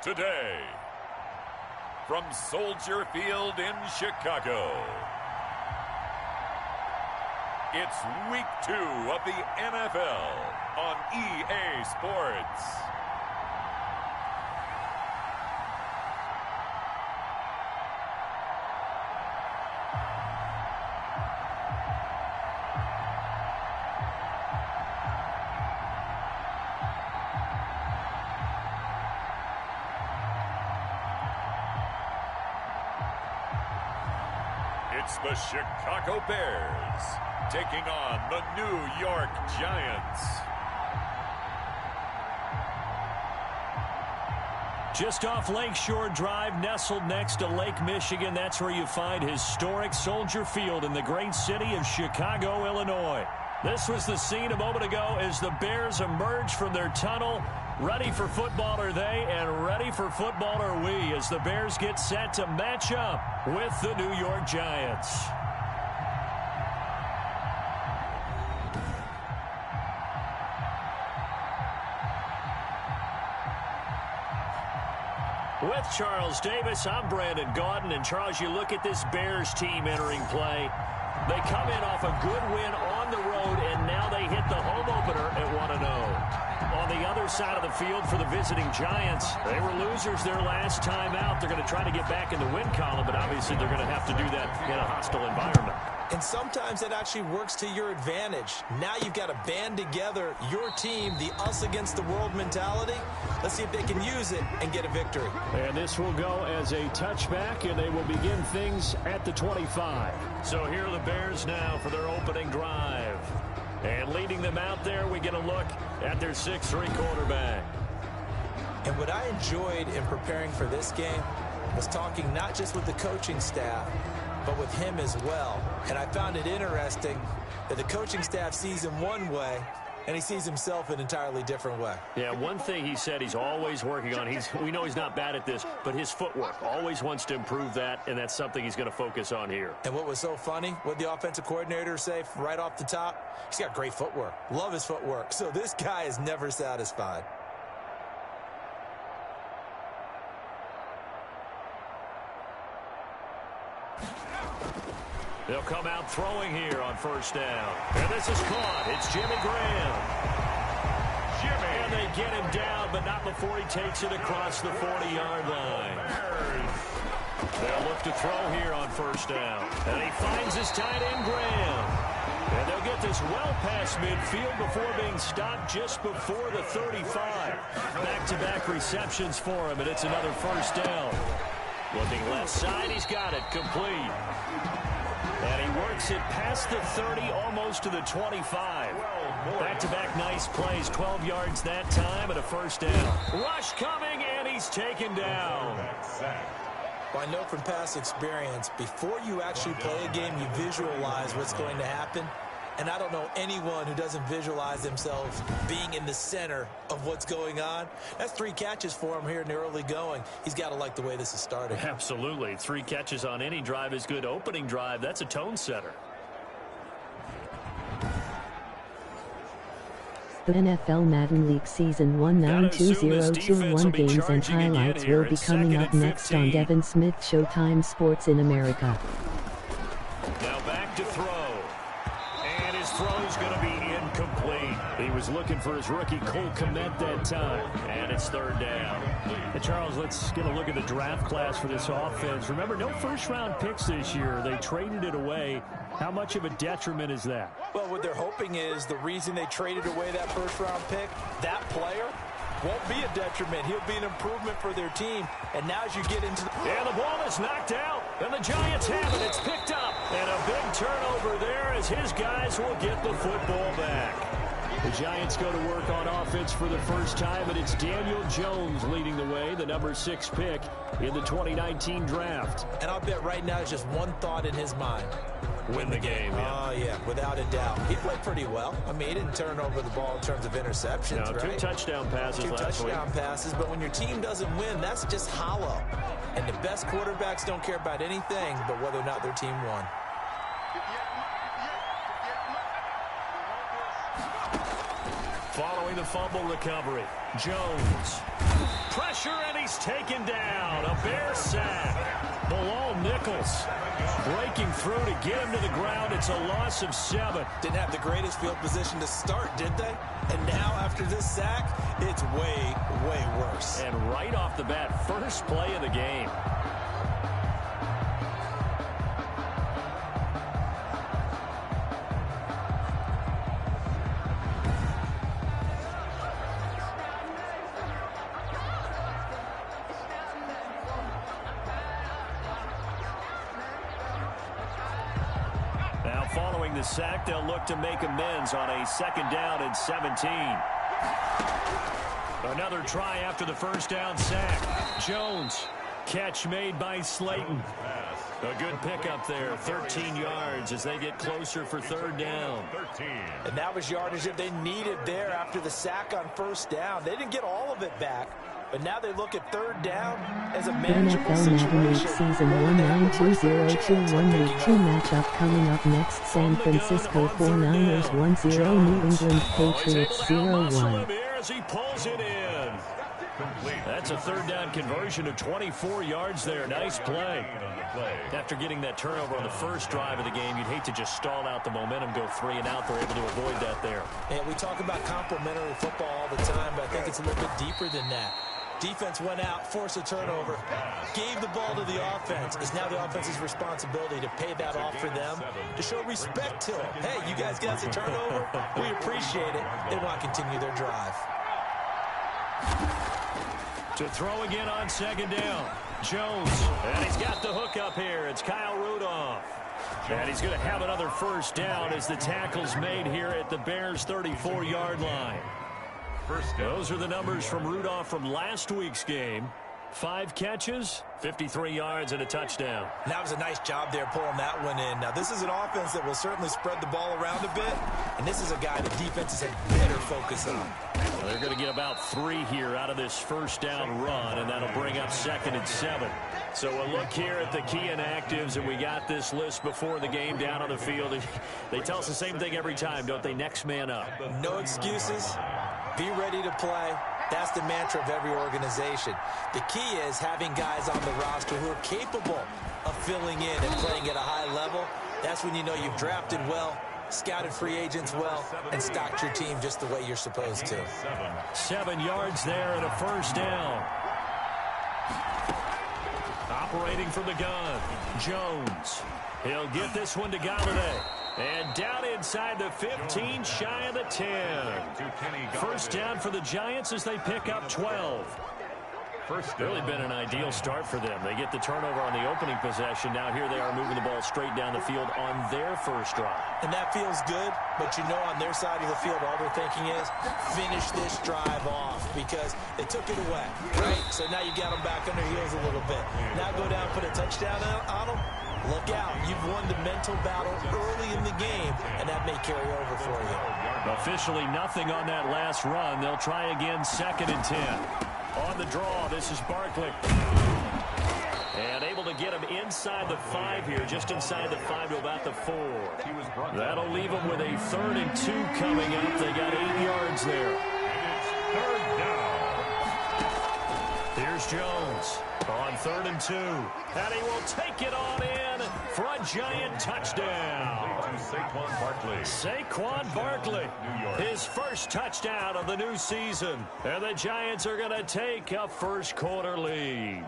today. From Soldier Field in Chicago, it's Week 2 of the NFL on EA Sports. It's the Chicago Bears taking on the New York Giants. Just off Lakeshore Drive, nestled next to Lake Michigan, that's where you find historic Soldier Field in the great city of Chicago, Illinois. This was the scene a moment ago as the Bears emerged from their tunnel. Ready for football are they, and ready for football are we as the Bears get set to match up with the New York Giants. With Charles Davis, I'm Brandon Gaudin. And Charles, you look at this Bears team entering play. They come in off a good win on the road, and now they hit the home opener at 1-0. On the other side of the field for the visiting Giants, they were losers their last time out. They're going to try to get back in the win column, but obviously they're going to have to do that in a hostile environment. And sometimes it actually works to your advantage. Now you've got to band together your team, the us against the world mentality. Let's see if they can use it and get a victory. And this will go as a touchback, and they will begin things at the 25. So here are the Bears now for their opening drive. And leading them out there, we get a look at their 6'3" quarterback. And what I enjoyed in preparing for this game was talking not just with the coaching staff, but with him as well. And I found it interesting that the coaching staff sees him one way, and he sees himself an entirely different way. Yeah, one thing he said he's always working on, we know he's not bad at this, but his footwork, always wants to improve that, and that's something he's going to focus on here. And what was so funny, what the offensive coordinator say right off the top, he's got great footwork. Love his footwork. So this guy is never satisfied. They'll come out throwing here on first down. And this is caught. It's Jimmy Graham. And they get him down, but not before he takes it across the 40-yard line. They'll look to throw here on first down. And he finds his tight end, Graham. And they'll get this well past midfield before being stopped just before the 35. Back-to-back receptions for him, and it's another first down. Looking left side, he's got it, complete. And he works it past the 30, almost to the 25. Back-to-back nice plays, 12 yards that time, and a first down. Rush coming, and he's taken down. Well, I know from past experience, before you actually play a game, you visualize what's going to happen. And I don't know anyone who doesn't visualize themselves being in the center of what's going on. That's 3 catches for him here in the early going. He's got to like the way this is starting. Absolutely. 3 catches on any drive is good. Opening drive, that's a tone setter. The NFL Madden League Season 192021 games and highlights will be coming up next on Devin Smith Showtime Sports in America. Now back to throw. And his throw's going to be incomplete. He was looking for his rookie Cole Kmet that time. And it's third down. Hey, Charles, let's get a look at the draft class for this offense. Remember, no first-round picks this year. They traded it away. How much of a detriment is that? Well, what they're hoping is the reason they traded away that first-round pick, that player won't be a detriment. He'll be an improvement for their team. And now as you get into the... And the ball is knocked out. And the Giants have it. It's picked up. And a big turnover there as his guys will get the football back. The Giants go to work on offense for the first time, and it's Daniel Jones leading the way, the number 6 pick in the 2019 draft. And I'll bet right now it's just one thought in his mind. Win the game. Oh, yeah, without a doubt. He played pretty well. I mean, he didn't turn over the ball in terms of interceptions, no, right? 2 touchdown passes last week. 2 touchdown passes, but when your team doesn't win, that's just hollow. And the best quarterbacks don't care about anything but whether or not their team won. Following the fumble recovery, Jones. Pressure, and he's taken down. A Bear sack. Bilal Nichols breaking through to get him to the ground. It's a loss of 7. Didn't have the greatest field position to start, did they? And now, after this sack, it's way, way worse. And right off the bat, first play of the game. Following the sack, they'll look to make amends on a 2nd down and 17. Another try after the first down sack. Jones, catch made by Slayton. A good pickup there, 13 yards as they get closer for 3rd down. And that was yardage that they needed there after the sack on 1st down. They didn't get all of it back. But now they look at 3rd down as a manageable NFL Madden League Season 192021 Week 2 matchup coming up next. San Francisco 49ers 1-0, New England Patriots 0-1. As he pulls it in. That's a 3rd down conversion of 24 yards there. Nice play. After getting that turnover on the first drive of the game, you'd hate to just stall out the momentum, go 3 and out. They're able to avoid that there. And we talk about complementary football all the time, but I think it's a little bit deeper than that. Defense went out, forced a turnover, gave the ball to the offense. It's now the offense's responsibility to pay that off for them, to show respect to them. Hey, you guys got us a turnover. We appreciate it. They want to continue their drive. To throw again on 2nd down. Jones, and he's got the hook up here. It's Kyle Rudolph. And he's going to have another 1st down as the tackle's made here at the Bears' 34-yard line. Those are the numbers from Rudolph from last week's game. 5 catches, 53 yards, and a touchdown. That was a nice job there pulling that one in. Now, this is an offense that will certainly spread the ball around a bit, and this is a guy that defenses have better focus on. Well, they're going to get about 3 here out of this 1st down run, and that'll bring up 2nd and 7. So a look here at the key inactives, and we got this list before the game down on the field. They tell us the same thing every time, don't they? Next man up. No excuses. Be ready to play. That's the mantra of every organization. The key is having guys on the roster who are capable of filling in and playing at a high level. That's when you know you've drafted well, scouted free agents well, and stocked your team just the way you're supposed to. 7 yards there and a 1st down. Operating from the gun, Jones. He'll get this one to Galladay. And down inside the 15, shy of the 10. 1st down for the Giants as they pick up 12. Really been an ideal start for them. They get the turnover on the opening possession. Now here they are moving the ball straight down the field on their 1st drive. And that feels good, but you know on their side of the field all they're thinking is finish this drive off because they took it away, right? So now you got them back on their heels a little bit. Now go down, put a touchdown on them. Look out. You've won the mental battle early in the game, and that may carry over for you. Officially nothing on that last run. They'll try again 2nd and 10. On the draw, this is Barkley. And able to get him inside the 5 here, just inside the 5 to about the 4. That'll leave him with a 3rd and 2 coming up. They got 8 yards there. Third down. Here's Jones on 3rd and 2. And he will take it on in for a giant touchdown. Saquon Barkley, his 1st touchdown of the new season. And the Giants are going to take a 1st quarter lead.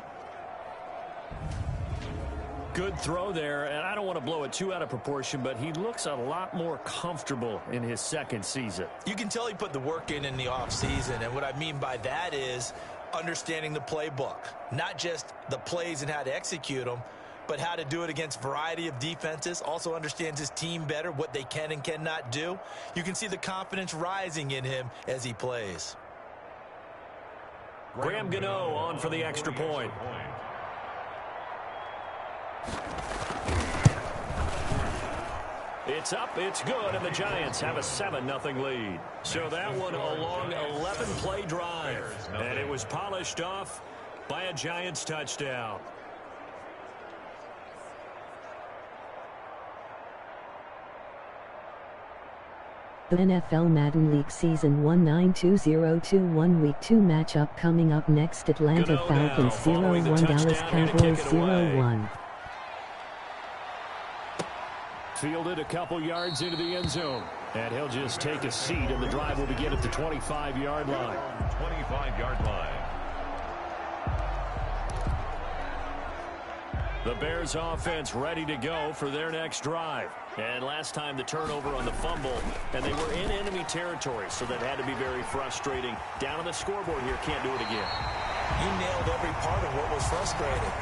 Good throw there, and I don't want to blow it too out of proportion, but he looks a lot more comfortable in his 2nd season. You can tell he put the work in the offseason, and what I mean by that is understanding the playbook, not just the plays and how to execute them, but how to do it against a variety of defenses. Also understands his team better, what they can and cannot do. You can see the confidence rising in him as he plays. Graham Gano on for the extra point. It's up, it's good, and the Giants have a 7-0 lead. So that one a long 11-play drive, and it was polished off by a Giants touchdown. The NFL Madden League Season 192021 Week 2 matchup coming up next. Atlanta Falcons 0-1, Dallas Cowboys 0-1. Fielded a couple yards into the end zone. And he'll just take a seat, and the drive will begin at the 25-yard line. 25-yard line. The Bears offense ready to go for their next drive. And last time the turnover on the fumble, and they were in enemy territory, so that had to be very frustrating. Down on the scoreboard here, can't do it again. You nailed every part of what was frustrating.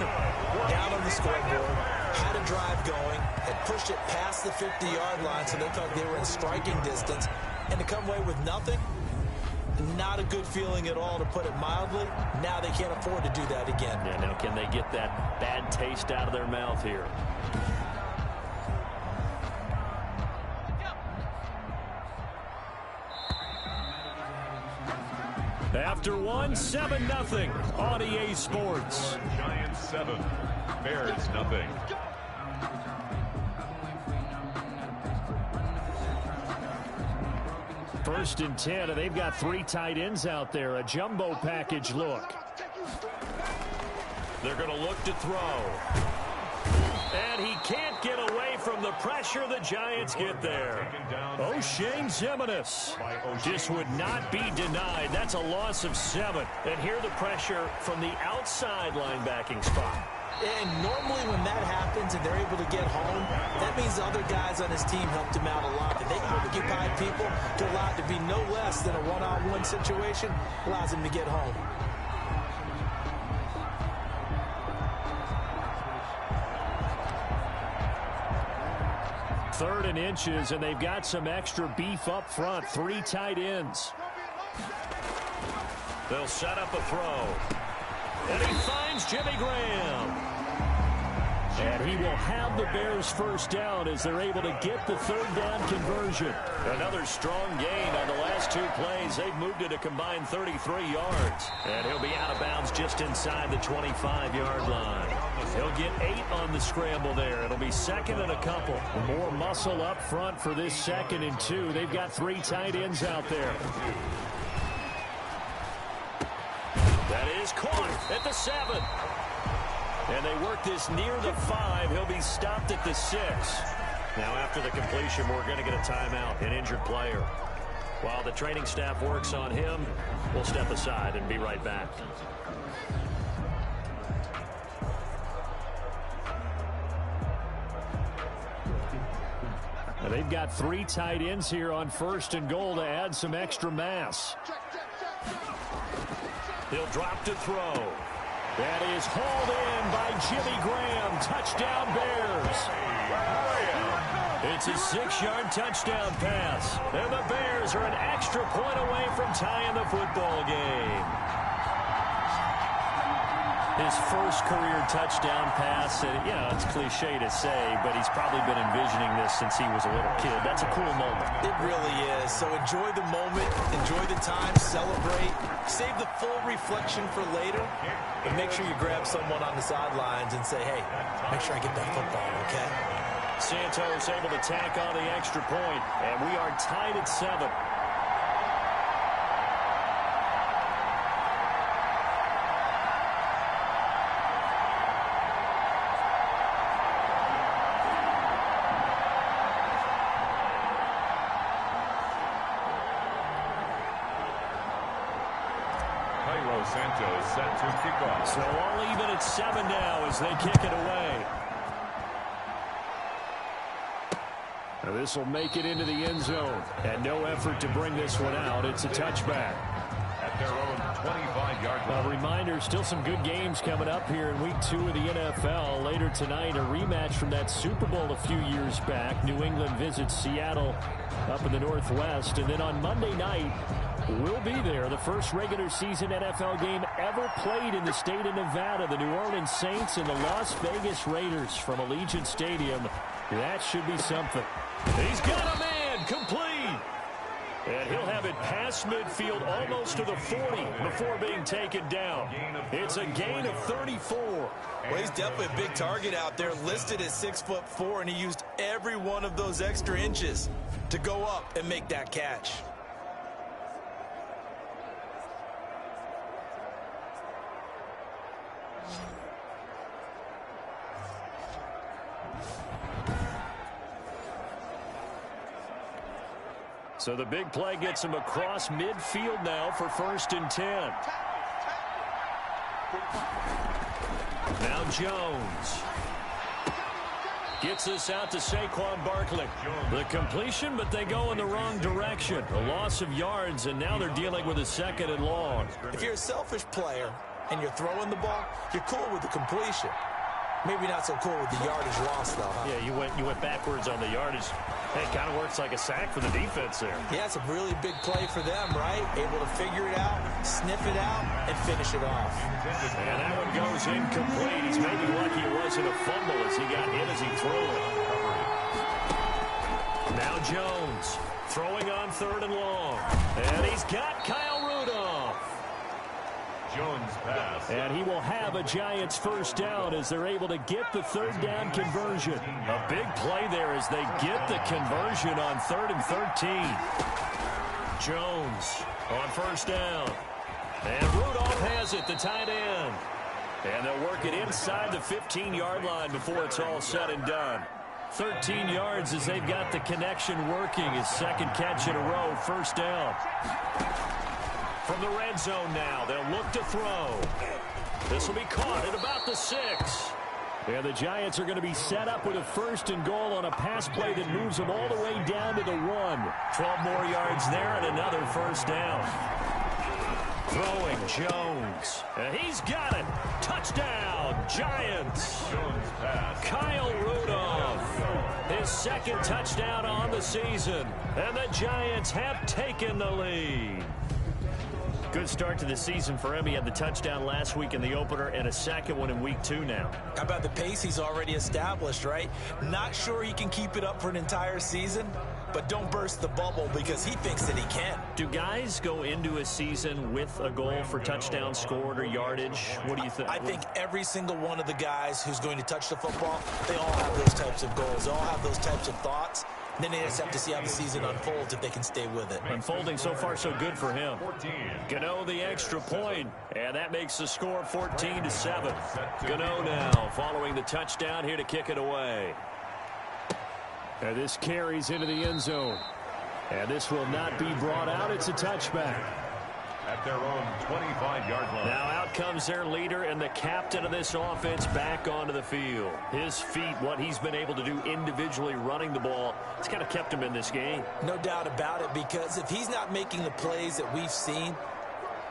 Down on the scoreboard, had a drive going, had pushed it past the 50-yard line so they thought they were in striking distance, and to come away with nothing, not a good feeling at all, to put it mildly. Now they can't afford to do that again. Yeah, now can they get that bad taste out of their mouth here? After one, 7-0 on EA Sports. Giants 7, Bears nothing. First and 10, and they've got 3 tight ends out there. A jumbo package look. They're going to look to throw. And he can't get away from the pressure. The Giants get there. O'Shane Ximines just would not be denied. That's a loss of 7. And here the pressure from the outside linebacking spot. And normally when that happens and they're able to get home, that means the other guys on his team helped him out a lot. That they occupied people to allow it to be no less than a one-on-one situation, allows him to get home. Third and inches, and they've got some extra beef up front. 3 tight ends. They'll set up a throw. And he finds Jimmy Graham. And he will have the Bears first down as they're able to get the third down conversion. Another strong gain on the last 2 plays. They've moved it a combined 33 yards. And he'll be out of bounds just inside the 25-yard line. He'll get 8 on the scramble there. It'll be second and a couple. More muscle up front for this 2nd and 2. They've got 3 tight ends out there. That is caught at the 7. And they work this near the 5. He'll be stopped at the 6. Now after the completion, we're going to get a timeout, an injured player. While the training staff works on him, we'll step aside and be right back. Now they've got 3 tight ends here on 1st and goal to add some extra mass. He'll drop to throw. That is hauled in by Jimmy Graham. Touchdown, Bears. It's a 6-yard touchdown pass. And the Bears are an extra point away from tying the football game. His first career touchdown pass, and it's cliche to say, but he's probably been envisioning this since he was a little kid. That's a cool moment. It really is. So enjoy the moment, enjoy the time, celebrate, save the full reflection for later, and make sure you grab someone on the sidelines and say, hey, make sure I get that football, okay? Santos able to tack on the extra point, and we are tied at 7. Santos set to kick off. So all even at 7 now as they kick it away. Now this will make it into the end zone. And no effort to bring this one out. It's a touchback. At their own 25-yard line. A reminder, still some good games coming up here in Week 2 of the NFL. Later tonight, a rematch from that Super Bowl a few years back. New England visits Seattle up in the Northwest. And then on Monday night, we'll be there. The first regular season NFL game ever played in the state of Nevada. The New Orleans Saints and the Las Vegas Raiders from Allegiant Stadium. That should be something. He's got a man complete. And he'll have it past midfield almost to the 40 before being taken down. It's a gain of 34. Well, he's definitely a big target out there, listed at 6'4", and he used every one of those extra inches to go up and make that catch. So the big play gets him across midfield now for 1st and 10. Now Jones gets this out to Saquon Barkley. The completion, but they go in the wrong direction. A loss of yards, and now they're dealing with a 2nd and long. If you're a selfish player and you're throwing the ball, you're cool with the completion. Maybe not so cool with the yardage loss, though, huh? Yeah, you went backwards on the yardage. Hey, it kind of works like a sack for the defense there. Yeah, it's a really big play for them, right? Able to figure it out, sniff it out, and finish it off. And that one goes incomplete. He's maybe lucky it wasn't a fumble as he got hit as he threw it. Now Jones throwing on 3rd and long. And he's got Kyle Rudolph. Jones pass. And he will have a Giants 1st down as they're able to get the 3rd down conversion. A big play there as they get the conversion on 3rd and 13. Jones on 1st down. And Rudolph has it, the tight end. And they'll work it inside the 15-yard line before it's all said and done. 13 yards as they've got the connection working. His 2nd catch in a row, 1st down. From the red zone now, they'll look to throw. This will be caught at about the 6. And the Giants are going to be set up with a 1st and goal on a pass play that moves them all the way down to the 1. 12 more yards there and another 1st down. Throwing Jones. And he's got it. Touchdown, Giants. Jones pass. Kyle Rudolph. His 2nd touchdown on the season. And the Giants have taken the lead. Good start to the season for him. He had the touchdown last week in the opener and a 2nd one in week 2 now. How about the pace he's already established, right? Not sure he can keep it up for an entire season, but don't burst the bubble because he thinks that he can. Do guys go into a season with a goal for touchdown scored or yardage? What do you think? I think every single one of the guys who's going to touch the football, they all have those types of goals. They all have those types of thoughts. Then they just have to see how the season unfolds if they can stay with it. Unfolding so far so good for him. Gano the extra point, and that makes the score 14-7. Gano now following the touchdown here to kick it away. And this carries into the end zone. And this will not be brought out. It's a touchback. At their own 25-yard line. Now out comes their leader and the captain of this offense back onto the field. His feet, what he's been able to do individually running the ball, it's kind of kept him in this game. No doubt about it, because if he's not making the plays that we've seen,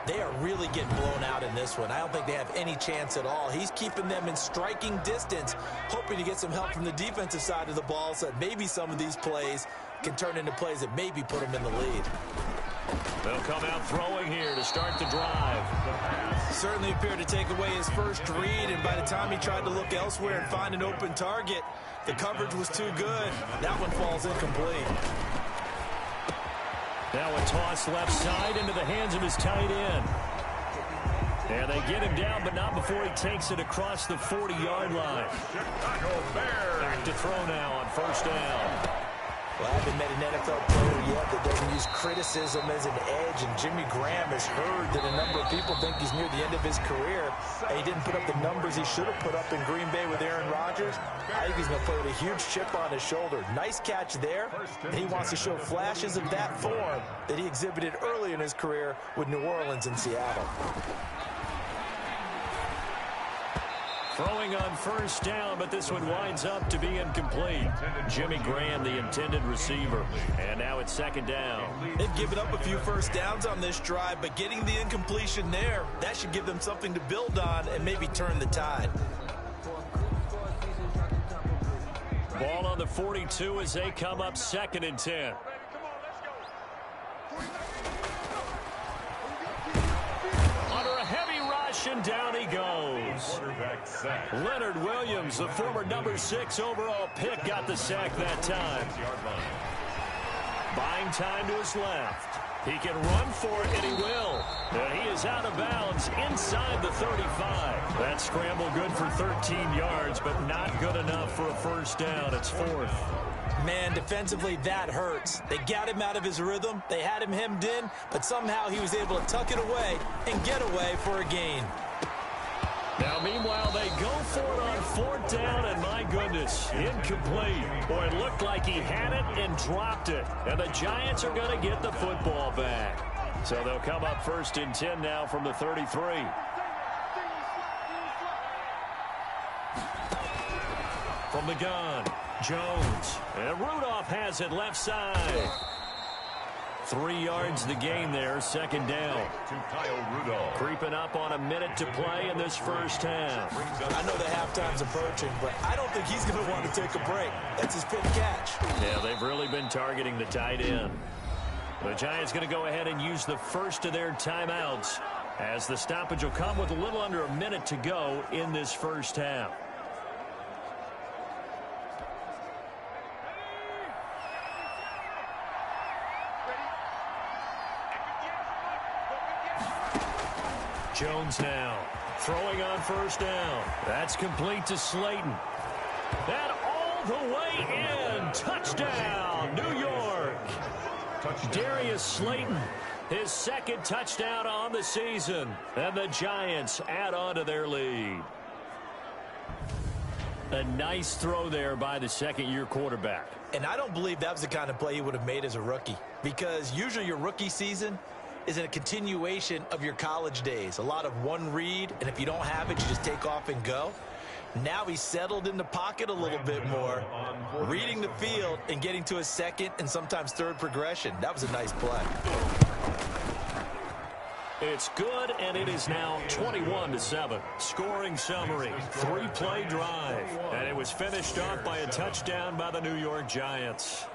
they are really getting blown out in this one. I don't think they have any chance at all. He's keeping them in striking distance, hoping to get some help from the defensive side of the ball so that maybe some of these plays can turn into plays that maybe put them in the lead. They'll come out throwing here to start the drive. Certainly appeared to take away his first read, and by the time he tried to look elsewhere and find an open target, the coverage was too good. That one falls incomplete. Now a toss left side into the hands of his tight end. And they get him down, but not before he takes it across the 40-yard line. Back to throw now on 1st down. Well, I haven't met an NFL player yet that doesn't use criticism as an edge, and Jimmy Graham has heard that a number of people think he's near the end of his career, and he didn't put up the numbers he should have put up in Green Bay with Aaron Rodgers. I think he's going to play with a huge chip on his shoulder. Nice catch there, and he wants to show flashes of that form that he exhibited early in his career with New Orleans and Seattle. Throwing on 1st down, but this one winds up to be incomplete. Jimmy Graham, the intended receiver. And now it's 2nd down. They've given up a few 1st downs on this drive, but getting the incompletion there, that should give them something to build on and maybe turn the tide. Ball on the 42 as they come up 2nd and 10. And down he goes. Leonard Williams, the former number 6 overall pick, got the sack that time. Buying time to his left. He can run for it, and he will. And he is out of bounds inside the 35. That scramble good for 13 yards, but not good enough for a first down. It's fourth. Man, defensively, that hurts. They got him out of his rhythm. They had him hemmed in, but somehow he was able to tuck it away and get away for a gain. Now, meanwhile, they go for it on fourth down, and my goodness, incomplete. Boy, it looked like he had it and dropped it. And the Giants are going to get the football back. So they'll come up first and 10 now from the 33. From the gun, Jones. And Rudolph has it left side. 3 yards the gain there, second down. To Kyle Rudolph. Creeping up on a minute to play in this first half. I know the halftime's approaching, but I don't think he's going to want to take a break. That's his pick catch. Yeah, they've really been targeting the tight end. The Giants going to go ahead and use the first of their timeouts, as the stoppage will come with a little under a minute to go in this first half. Jones now throwing on first down. That's complete to Slayton. That all the way in. Touchdown, New York. Darius Slayton, his second touchdown on the season. And the Giants add on to their lead. A nice throw there by the second-year quarterback. And I don't believe that was the kind of play he would have made as a rookie, because usually your rookie season is a continuation of your college days. A lot of one read, and if you don't have it, you just take off and go. Now he's settled in the pocket a little bit more, reading the field and getting to his second and sometimes third progression. That was a nice play. It's good, and it is now 21-7. Scoring summary, 3-play drive, and it was finished off by a touchdown by the New York Giants.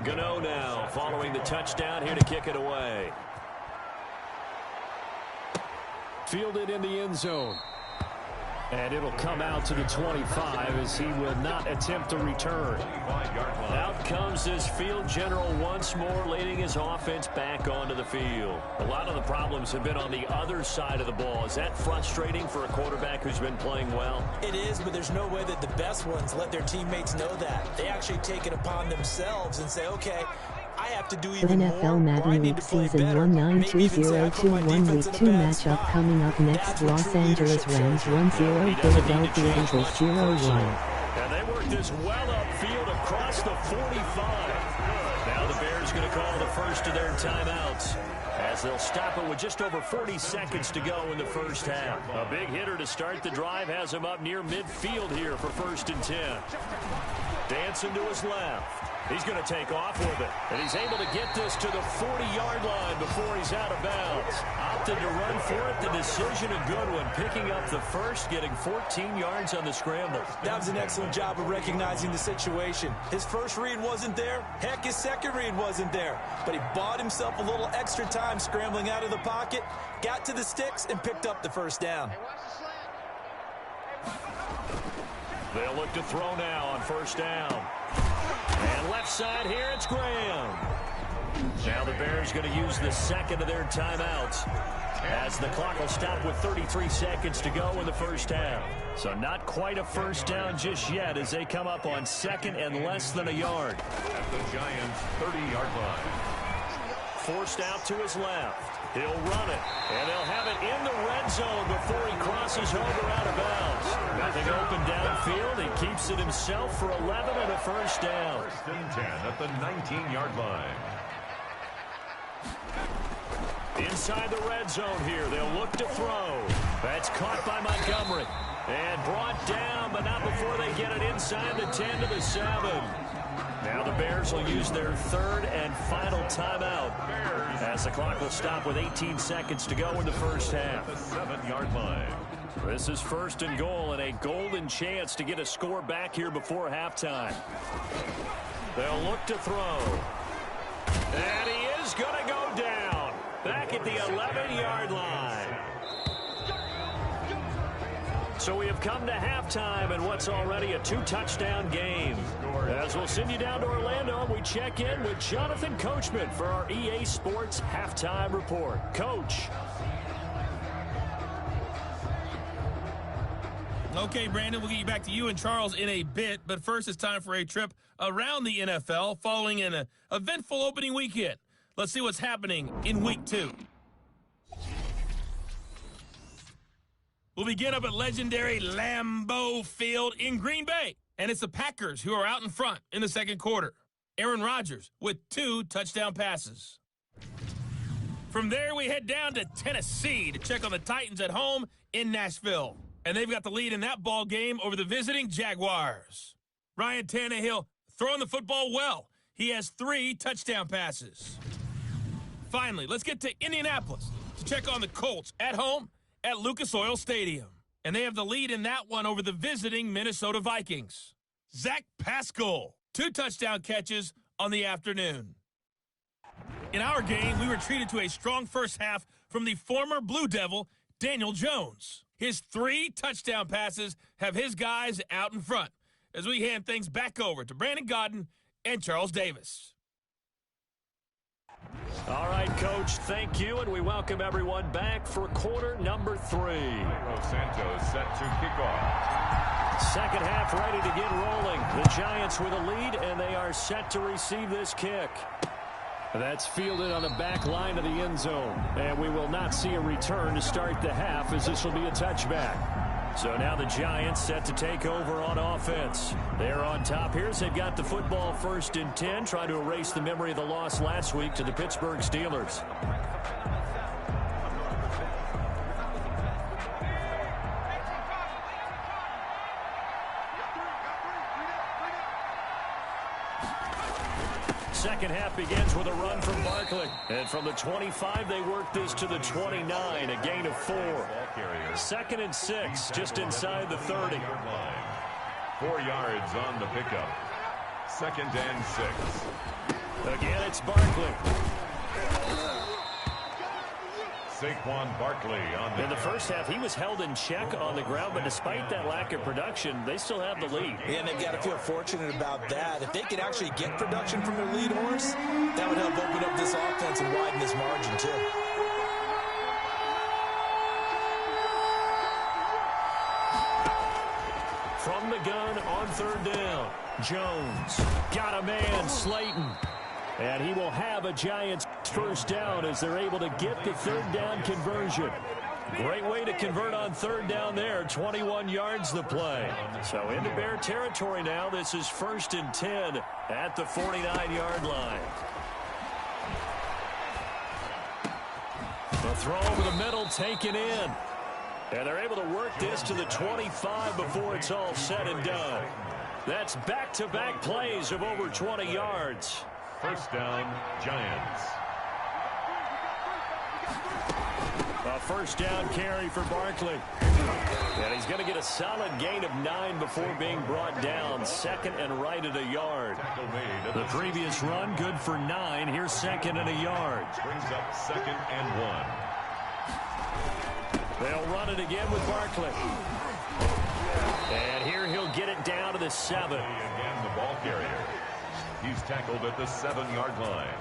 Gano now following the touchdown here to kick it away. Fielded in the end zone. And it'll come out to the 25 as he will not attempt to return. Out comes this field general once more, leading his offense back onto the field. A lot of the problems have been on the other side of the ball. Is that frustrating for a quarterback who's been playing well? It is, but there's no way that the best ones let their teammates know that. They actually take it upon themselves and say, okay, I have to do even more. NFL Madden League Season 192021 Week 2 matchup coming up next. Los Angeles Rams 1-0, Philadelphia Eagles 0-1. And they work this well upfield across the 45. Now the Bears going to call the first of their timeouts, as they'll stop it with just over 40 seconds to go in the first half. A big hitter to start the drive has him up near midfield here for first and 10. Dancing to his left. He's going to take off with it. And he's able to get this to the 40-yard line before he's out of bounds. Opted to run for it. The decision a good one. Picking up the first, getting 14 yards on the scramble. That was an excellent job of recognizing the situation. His first read wasn't there. Heck, his second read wasn't there. But he bought himself a little extra time scrambling out of the pocket, got to the sticks, and picked up the first down. They'll look to throw now on first down. And left side here, it's Graham. Now the Bears going to use the second of their timeouts, as the clock will stop with 33 seconds to go in the first half. So not quite a first down just yet, as they come up on second and less than a yard. At the Giants' 30-yard line. Forced out to his left. He'll run it, and they'll have it in the red zone before he crosses over out of bounds. Nothing open downfield. He keeps it himself for 11 and a first down. First and 10 at the 19-yard line. Inside the red zone here, they'll look to throw. That's caught by Montgomery. And brought down, but not before they get it inside the 10 to the 7. Now the Bears will use their third and final timeout, as the clock will stop with 18 seconds to go in the first half. The 7-yard line. This is first and goal, and a golden chance to get a score back here before halftime. They'll look to throw. And he is going to go down. Back at the 11-yard line. So we have come to halftime in what's already a 2-touchdown game. As we'll send you down to Orlando, we check in with Jonathan Coachman for our EA Sports Halftime Report. Coach. Okay, Brandon, we'll get you back to you and Charles in a bit. But first, it's time for a trip around the NFL following an eventful opening weekend. Let's see what's happening in Week 2. We'll begin up at legendary Lambeau Field in Green Bay. And it's the Packers who are out in front in the second quarter. Aaron Rodgers with 2 touchdown passes. From there, we head down to Tennessee to check on the Titans at home in Nashville. And they've got the lead in that ball game over the visiting Jaguars. Ryan Tannehill throwing the football well. He has 3 touchdown passes. Finally, let's get to Indianapolis to check on the Colts at home at Lucas Oil Stadium. And they have the lead in that one over the visiting Minnesota Vikings. Zach Pascal, 2 touchdown catches on the afternoon. In our game, we were treated to a strong first half from the former Blue Devil, Daniel Jones. His 3 touchdown passes have his guys out in front as we hand things back over to Brandon Godden and Charles Davis. All right, Coach, thank you, and we welcome everyone back for quarter number 3. Santos set to kick off. Second half ready to get rolling. The Giants with a lead, and they are set to receive this kick. That's fielded on the back line of the end zone, and we will not see a return to start the half as this will be a touchback. So now the Giants set to take over on offense. They're on top here as they've got the football 1st and 10, trying to erase the memory of the loss last week to the Pittsburgh Steelers. Second half begins with a run from Barkley. And from the 25, they work this to the 29, a gain of 4. 2nd and 6, just inside the 30. 4 yards on the pickup. 2nd and 6. Again, it's Barkley. Saquon Barkley on the In the first half, he was held in check on the ground, but despite that lack of production, they still have the lead. Yeah, and they've got to feel fortunate about that. If they could actually get production from their lead horse, that would help open up this offense and widen this margin, too. From the gun on 3rd down, Jones got a man, Slayton. And he will have a Giants first down as they're able to get the 3rd down conversion. Great way to convert on 3rd down there. 21 yards the play. So into Bear territory now. This is 1st and 10 at the 49-yard line. The throw over the middle taken in. And they're able to work this to the 25 before it's all said and done. That's back-to-back plays of over 20 yards. 1st down, Giants. A 1st down carry for Barkley. And he's going to get a solid gain of 9 before being brought down. 2nd and right at a yard. The previous run, good for 9. Here's 2nd and a yard. Brings up 2nd and 1. They'll run it again with Barkley. And here he'll get it down to the 7. Again, the ball carrier. He's tackled at the 7-yard line.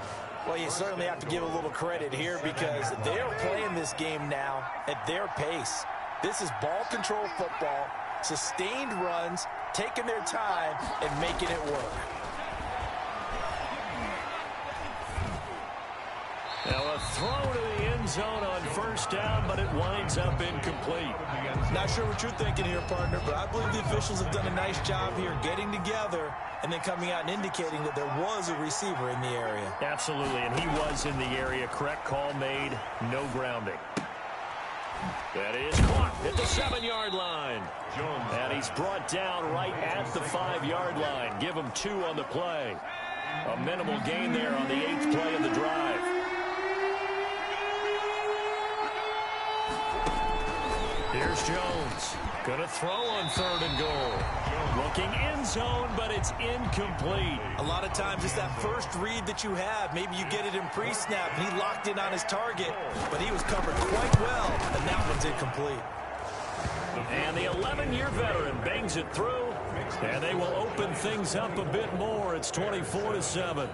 Well, you certainly have to give a little credit here because they're playing this game now at their pace. This is ball control football, sustained runs, taking their time, and making it work. Now a throw to the end zone on 1st down, but it winds up incomplete. Not sure what you're thinking here, partner, but I believe the officials have done a nice job here getting together and then coming out and indicating that there was a receiver in the area. Absolutely, and he was in the area. Correct call made, no grounding. That is caught at the 7-yard line. Jones. And he's brought down right at the 5-yard line. Give him 2 on the play. A minimal gain there on the 8th play of the drive. Here's Jones. Gonna throw on 3rd and goal. Looking end zone, but it's incomplete. A lot of times it's that first read that you have. Maybe you get it in pre-snap, and he locked in on his target, but he was covered quite well, and that one's incomplete. And the 11-year veteran bangs it through, and they will open things up a bit more. It's 24-7.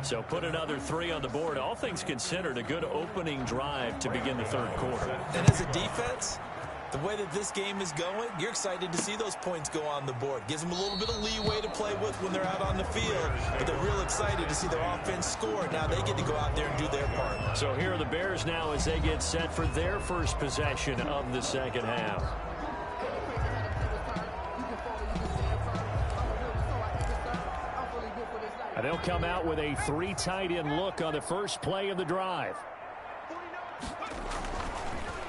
So put another 3 on the board. All things considered, a good opening drive to begin the 3rd quarter. And as a defense, the way that this game is going, you're excited to see those points go on the board. Gives them a little bit of leeway to play with when they're out on the field, but they're real excited to see their offense score. Now they get to go out there and do their part. So here are the Bears now as they get set for their first possession of the second half. And they'll come out with a 3 tight end look on the first play of the drive.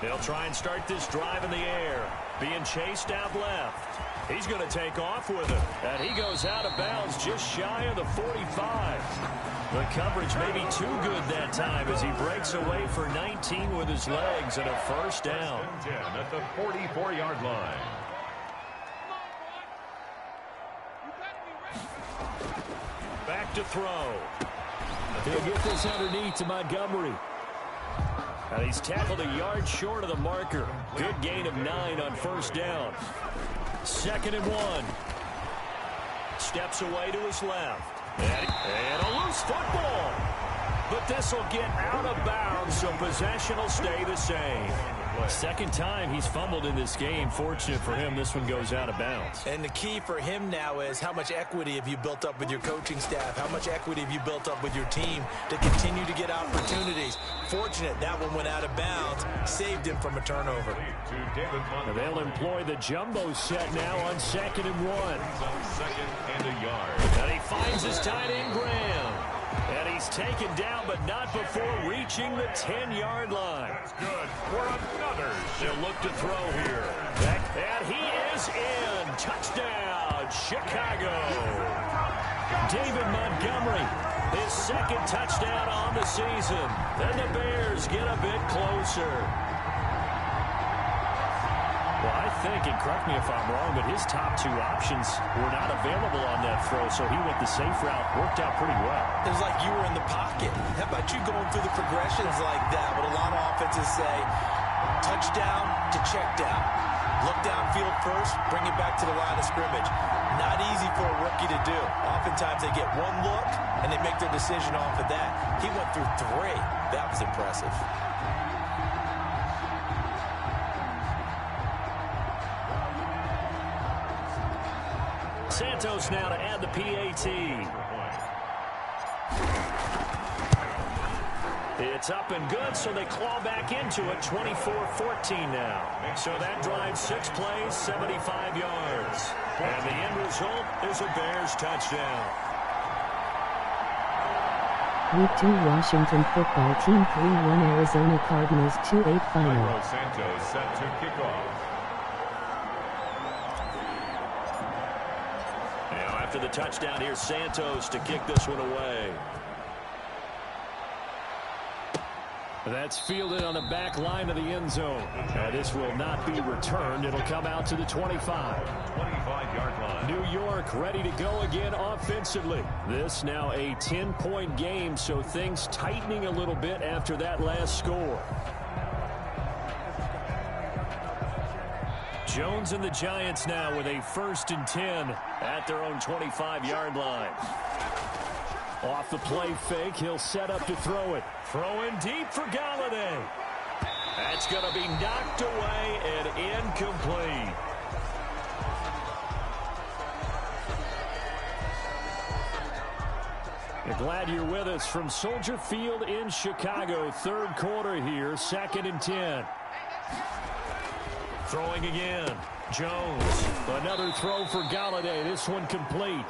They'll try and start this drive in the air. Being chased out left. He's going to take off with it. And he goes out of bounds just shy of the 45. The coverage may be too good that time as he breaks away for 19 with his legs and a first down. 10 at the 44-yard line. Back to throw. He'll get this underneath to Montgomery. And he's tackled a yard short of the marker. Good gain of 9 on first down. 2nd and 1. Steps away to his left. And a loose football. But this will get out of bounds, so possession will stay the same. Second time he's fumbled in this game. Fortunate for him, this one goes out of bounds. And the key for him now is how much equity have you built up with your coaching staff? How much equity have you built up with your team to continue to get opportunities? Fortunate that one went out of bounds, saved him from a turnover. And they'll employ the jumbo set now on 2nd and 1. 2nd and a yard. And he finds his tight end, Graham. And he's taken down, but not before reaching the 10-yard line. That's good for another. They'll look to throw here. And he is in. Touchdown, Chicago. David Montgomery, his 2nd touchdown on the season. Then the Bears get a bit closer. Well, I think, and correct me if I'm wrong, but his top 2 options were not available on that throw, so he went the safe route. Worked out pretty well. It was like you were in the pocket. How about you going through the progressions like that? What a lot of offenses say, touchdown to check down. Look downfield first, bring it back to the line of scrimmage. Not easy for a rookie to do. Oftentimes they get one look, and they make their decision off of that. He went through 3. That was impressive. Santos now to add the PAT. It's up and good, so they claw back into it, 24-14 now. So that drives 6 plays, 75 yards. And the end result is a Bears touchdown. Week 2 Washington football team 3-1 Arizona Cardinals 2-8 final. Santos set to kick off. Now after the touchdown, here's Santos to kick this one away. That's fielded on the back line of the end zone. This will not be returned. It'll come out to the 25. 25-yard line. New York ready to go again offensively. This now a 10-point game, so things tightening a little bit after that last score. Jones and the Giants now with a 1st and 10 at their own 25-yard line. Off the play fake, he'll set up to throw it. Throwing deep for Galladay. That's going to be knocked away and incomplete. Glad you're with us from Soldier Field in Chicago. 3rd quarter here, 2nd and 10. Throwing again. Jones. Another throw for Galladay. This one complete.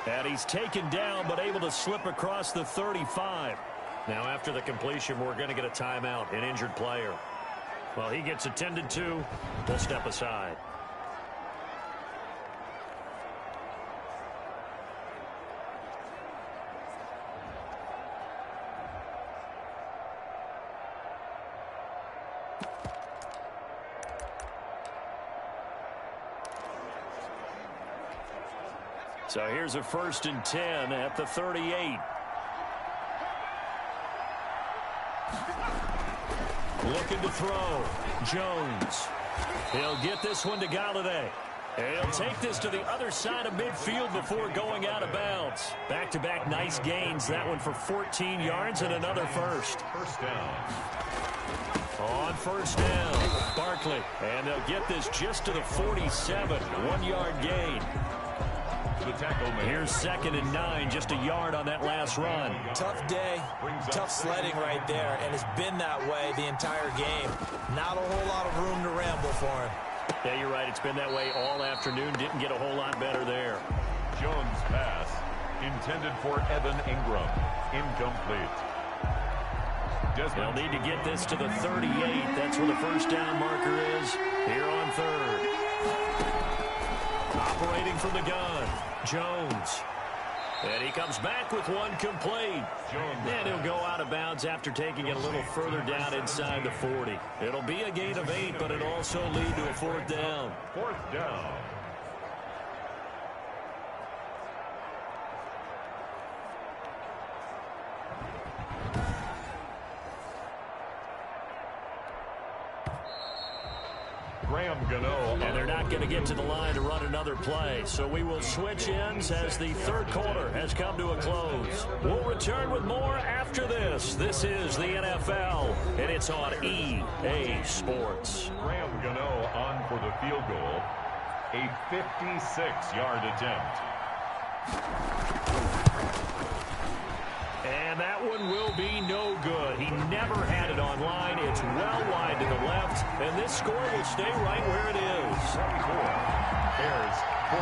And he's taken down, but able to slip across the 35. Now, after the completion, we're going to get a timeout, an injured player. Well, he gets attended to. We'll step aside. So here's a 1st and 10 at the 38. Looking to throw. Jones. He'll get this one to Galladay. He'll take this to the other side of midfield before going out of bounds. Back-to-back nice gains. That one for 14 yards and another first. First down. On first down, Barkley. And they'll get this just to the 47. 1-yard gain. The tackle man. Here's 2nd and 9, just a yard on that last run. Tough day, tough sledding right there, and it's been that way the entire game. Not a whole lot of room to ramble for him. Yeah, you're right. It's been that way all afternoon. Didn't get a whole lot better there. Jones' pass intended for Evan Ingram. Incomplete. They'll need to get this to the 38. That's where the first down marker is here on 3rd. Operating from the gun, Jones. And he comes back with one complete. And he'll go out of bounds after taking it a little further down inside the 40. It'll be a gain of 8, but it'll also lead to a 4th down. 4th down. And they're not going to get to the line to run another play. So we will switch ends as the 3rd quarter has come to a close. We'll return with more after this. This is the NFL, and it's on EA Sports. Graham Gano on for the field goal. A 56-yard attempt. And that one will be no good. He never had it on line. It's well wide to the left, and this score will stay right where it is. 24. Bears 14.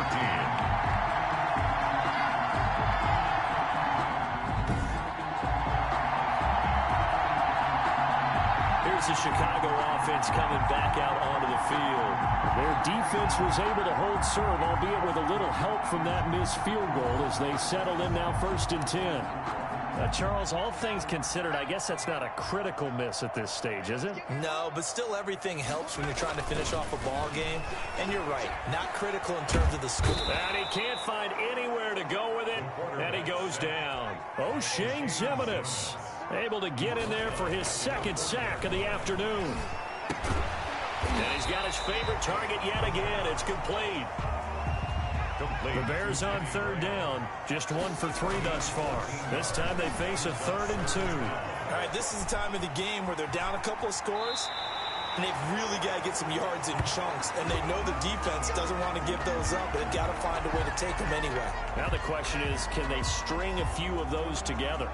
The Chicago offense coming back out onto the field. Their defense was able to hold serve, albeit with a little help from that missed field goal as they settled in now 1st and 10. Charles, all things considered, I guess that's not a critical miss at this stage, is it? No, but still everything helps when you're trying to finish off a ball game. And you're right, not critical in terms of the score. And he can't find anywhere to go with it, and he goes down. O'Shane Ximines able to get in there for his 2nd sack of the afternoon. And he's got his favorite target yet again. It's complete. The Bears on 3rd down. Just 1 for 3 thus far. This time they face a 3rd and 2. All right, this is the time of the game where they're down a couple of scores, and they've really got to get some yards in chunks, and they know the defense doesn't want to give those up, but they've got to find a way to take them anyway. Now the question is, can they string a few of those together?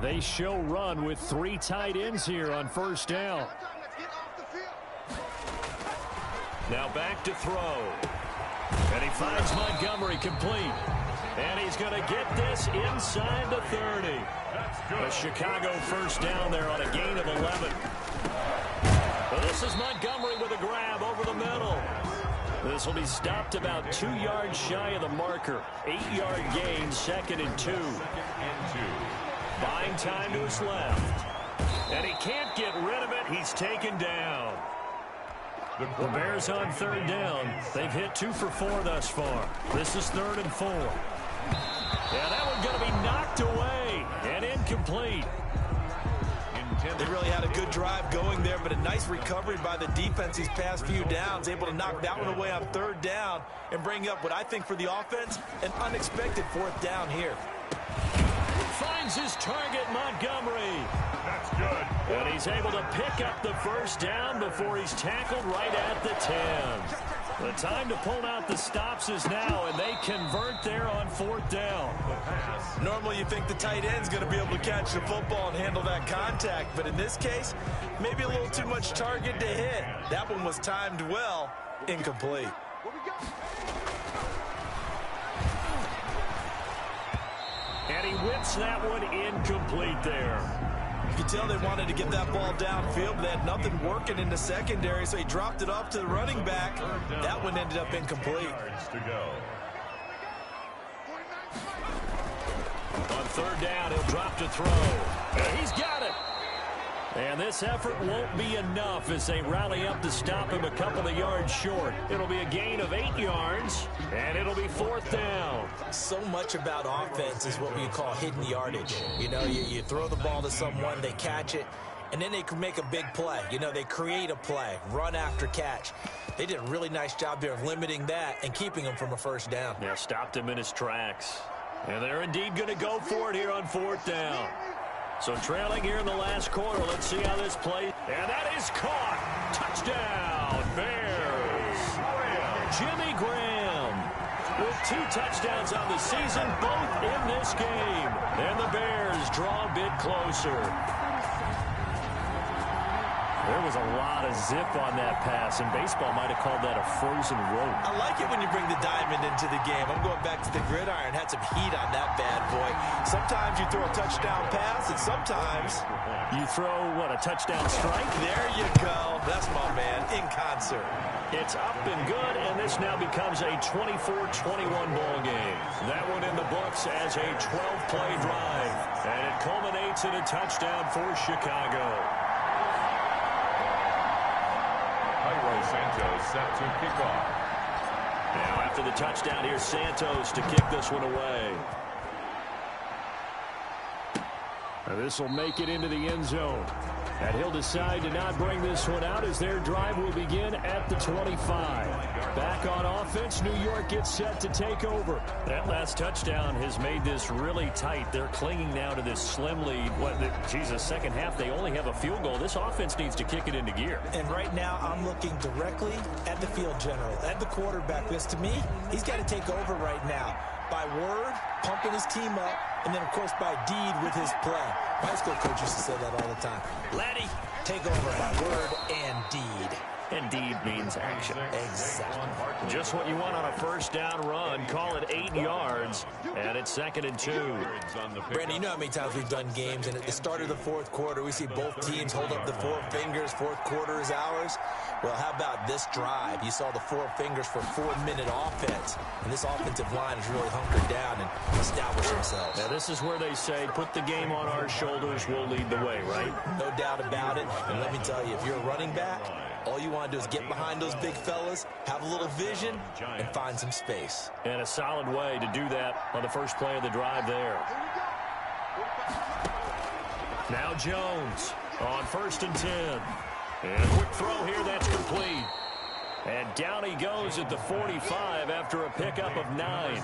They show run with 3 tight ends here on 1st down. Now back to throw. And he finds Montgomery complete. And he's going to get this inside the 30. A Chicago 1st down there on a gain of 11. Well, this is Montgomery with a grab over the middle. This will be stopped about 2 yards shy of the marker. 8-yard gain, 2nd and 2. Buying time to his left. And he can't get rid of it. He's taken down. The Bears on 3rd down. They've hit 2 for 4 thus far. This is 3rd and 4. Yeah, that one's going to be knocked away and incomplete. They really had a good drive going there, but a nice recovery by the defense these past few downs, able to knock that one away on 3rd down and bring up what I think for the offense, an unexpected 4th down here. Finds his target, Montgomery. That's good. And he's able to pick up the 1st down before he's tackled right at the 10. The time to pull out the stops is now, and they convert there on 4th down. Normally you think the tight end's going to be able to catch the football and handle that contact, but in this case, maybe a little too much target to hit. That one was timed well, incomplete. And he whips that one incomplete there. You could tell they wanted to get that ball downfield, but they had nothing working in the secondary, so he dropped it off to the running back. That one ended up incomplete. third down, he'll drop to throw. And he's got it. And this effort won't be enough as they rally up to stop him a couple of yards short. It'll be a gain of 8 yards, and it'll be fourth down. So much about offense is what we call hidden yardage. You know, you throw the ball to someone, they catch it, and then they can make a big play. You know, they create a play, run after catch. They did a really nice job there of limiting that and keeping him from a first down. Yeah, stopped him in his tracks. And they're indeed going to go for it here on fourth down. So trailing here in the last quarter. Let's see how this plays. And that is caught. Touchdown, Bears. Jimmy Graham with 2 touchdowns on the season, both in this game. And the Bears draw a bit closer. There was a lot of zip on that pass, and baseball might have called that a frozen rope. I like it when you bring the diamond into the game. I'm going back to the gridiron. Had some heat on that bad boy. Sometimes you throw a touchdown pass, and sometimes you throw, what, a touchdown strike? There you go. That's my man, in concert. It's up and good, and this now becomes a 24-21 ball game. That one in the books as a 12-play drive, and it culminates in a touchdown for Chicago. Santos set to kick off. Now after the touchdown, here's Santos to kick this one away. Now this will make it into the end zone. And he'll decide to not bring this one out as their drive will begin at the 25. Back on offense, New York gets set to take over. That last touchdown has made this really tight. They're clinging now to this slim lead. Second half, they only have a field goal. This offense needs to kick it into gear. And right now, I'm looking directly at the field general, at the quarterback, because to me, he's got to take over right now. By word, pumping his team up, and then, of course, by deed with his play. My high school coach used to say that all the time. Laddie, take over by word and deed. And deed means action. Exactly. Just what you want on a first down run. Call it 8 yards, and it's 2nd and 2. Brandon, you know how many times we've done games, and at the start of the fourth quarter, we see both teams hold up the 4 fingers. Fourth quarter is ours. Well, how about this drive? You saw the 4 fingers for 4-minute offense, and this offensive line is really hunkered down and established themselves. Now, this is where they say, put the game on our shoulders, we'll lead the way, right? No doubt about it, and let me tell you, if you're a running back, all you want to do is get behind those big fellas, have a little vision, and find some space. And a solid way to do that on the first play of the drive there. Now Jones on 1st and 10. And a quick throw here, that's complete. And down he goes at the 45 after a pickup of 9.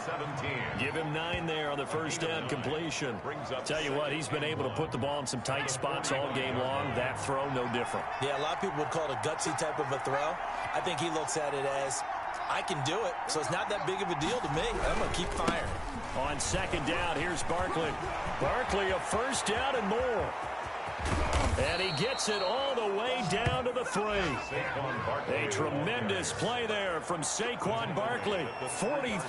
Give him 9 there on the first down completion. Tell you what, he's been able to put the ball in some tight spots all game long. That throw, no different. Yeah, a lot of people would call it a gutsy type of a throw. I think he looks at it as, I can do it, so it's not that big of a deal to me. I'm going to keep firing. On 2nd down, here's Barkley. Barkley, a first down and more. And he gets it all the way down to the 3. A tremendous play there from Saquon Barkley. 43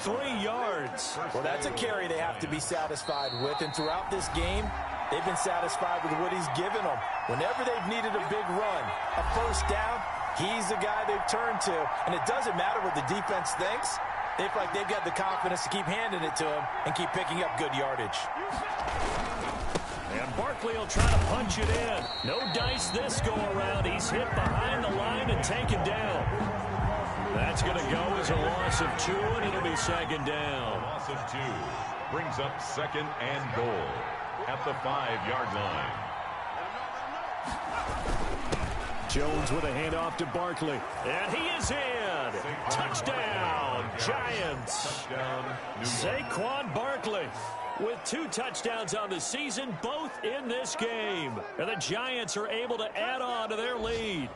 yards. Well, that's a carry they have to be satisfied with. And throughout this game, they've been satisfied with what he's given them. Whenever they've needed a big run, a first down, he's the guy they've turned to. And it doesn't matter what the defense thinks. They feel like they've got the confidence to keep handing it to him and keep picking up good yardage. And Barkley will try to punch it in. No dice this go-around. He's hit behind the line and taken down. That's going to go as a loss of 2, and it'll be 2nd down. Loss of 2 brings up 2nd and goal at the 5-yard line. Jones with a handoff to Barkley. And he is in. Touchdown, Giants. Saquon Barkley with 2 touchdowns on the season, both in this game. And the Giants are able to add on to their lead.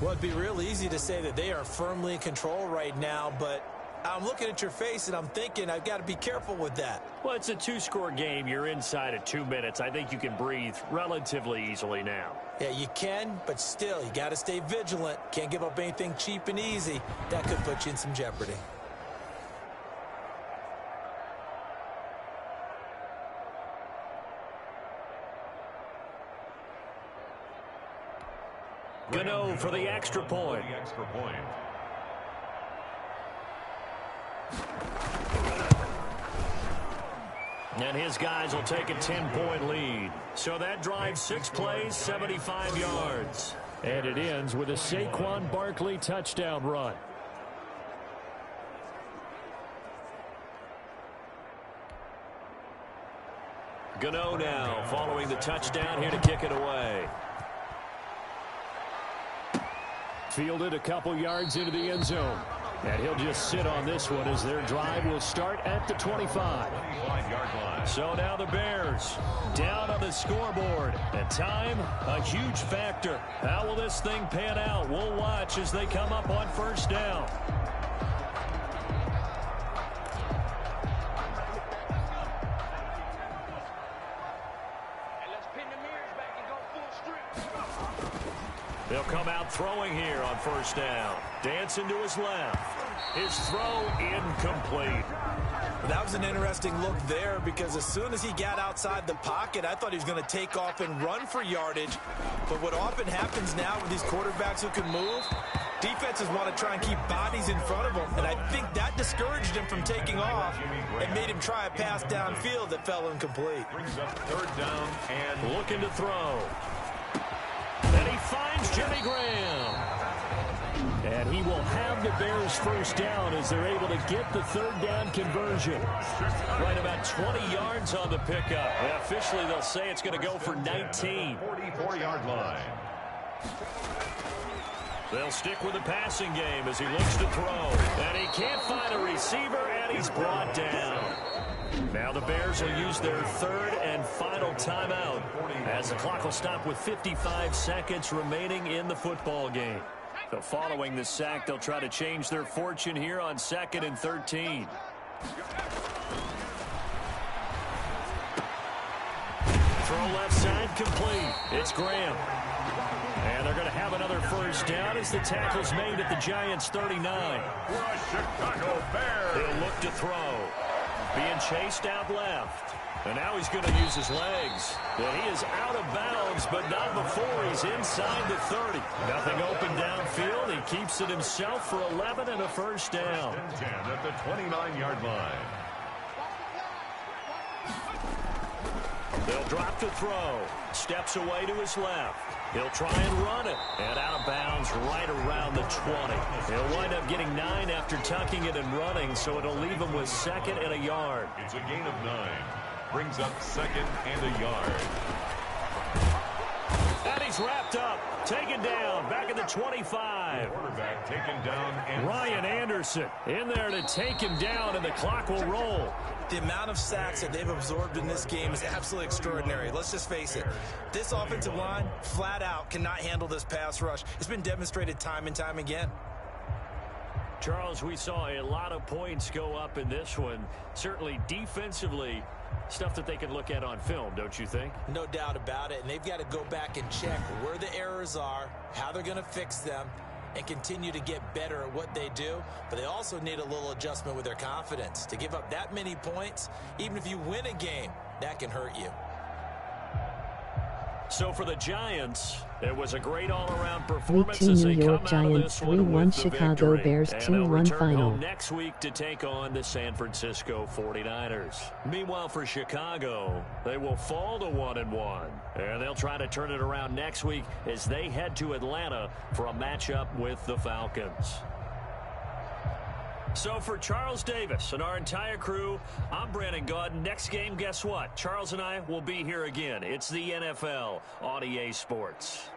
Well, it'd be real easy to say that they are firmly in control right now, but I'm looking at your face and I'm thinking I've got to be careful with that. Well, it's a 2-score game. You're inside of 2 minutes. I think you can breathe relatively easily now. Yeah, you can, but still, you got to stay vigilant. Can't give up anything cheap and easy. That could put you in some jeopardy. Gano for the extra point. And his guys will take a 10-point lead. So that drive, 6 plays, 75 yards. And it ends with a Saquon Barkley touchdown run. Gano now following the touchdown here to kick it away. Fielded a couple yards into the end zone. And he'll just sit on this one as their drive will start at the 25. So now the Bears down on the scoreboard. And time, a huge factor. How will this thing pan out? We'll watch as they come up on first down. They'll come out throwing here on first down. Dancing to his left. His throw incomplete. That was an interesting look there because as soon as he got outside the pocket, I thought he was going to take off and run for yardage. But what often happens now with these quarterbacks who can move, defenses want to try and keep bodies in front of them. And I think that discouraged him from taking off and made him try a pass downfield that fell incomplete. Brings up third down and looking to throw. And he finds Jimmy Graham. And he will have the Bears first down as they're able to get the third down conversion. Right about 20 yards on the pickup. And officially, they'll say it's going to go for 19. 44-yard line. They'll stick with the passing game as he looks to throw. And he can't find a receiver, and he's brought down. Now the Bears will use their third and final timeout as the clock will stop with 55 seconds remaining in the football game. So following the sack, they'll try to change their fortune here on 2nd and 13. Throw left side complete. It's Graham. And they're going to have another first down as the tackle's made at the Giants' 39. The Chicago Bears. He'll look to throw. Being chased out left. And now he's going to use his legs. And he is out of bounds, but not before he's inside the 30. Nothing open downfield. He keeps it himself for 11 and a first down. 10 at the 29-yard line. They'll drop to throw. Steps away to his left. He'll try and run it. And out of bounds right around the 20. He'll wind up getting 9 after tucking it and running, so it'll leave him with 2nd and a yard. It's a gain of 9. Brings up 2nd and a yard. And he's wrapped up. Taken down. Back at the 25. Quarterback taken down. And Ryan Anderson in there to take him down, and the clock will roll. The amount of sacks that they've absorbed in this game is absolutely extraordinary. Let's just face it. This offensive line, flat out, cannot handle this pass rush. It's been demonstrated time and time again. Charles, we saw a lot of points go up in this one. Certainly defensively, stuff that they can look at on film, don't you think? No doubt about it. And they've got to go back and check where the errors are, how they're going to fix them, and continue to get better at what they do. But they also need a little adjustment with their confidence. To give up that many points, even if you win a game, that can hurt you. So for the Giants, it was a great all-around Week performance 2 as New they York come out of Giants this one with 3-1 the Chicago victory. Bears And they'll 2-1 return final. home next week to take on the San Francisco 49ers. Meanwhile, for Chicago, they will fall to 1-1, and they'll try to turn it around next week as they head to Atlanta for a matchup with the Falcons. So for Charles Davis and our entire crew, I'm Brandon Gaudin. Next game, guess what? Charles and I will be here again. It's the NFL on EA Sports.